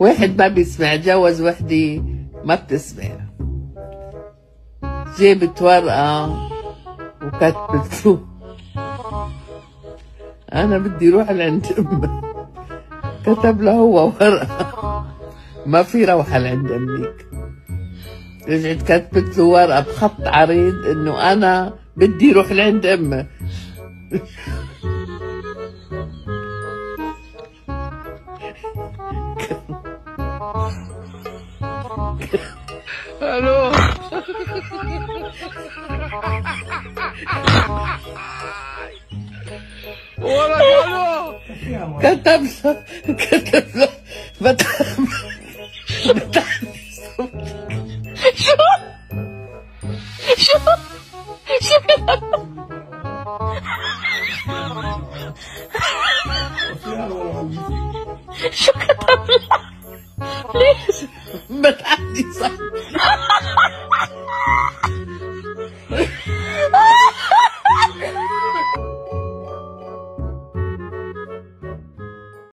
واحد ما بيسمع جوز وحدة ما بتسمع. جابت ورقة وكتبت له أنا بدي روح لعند أمي. كتب له هو ورقة ما في روحة لعند أمك. رجعت كتبت له ورقة بخط عريض إنه أنا بدي روح لعند أمي. الو ولك الو كتب له شو شو كتب لك؟ ليش؟ بتحدي صح.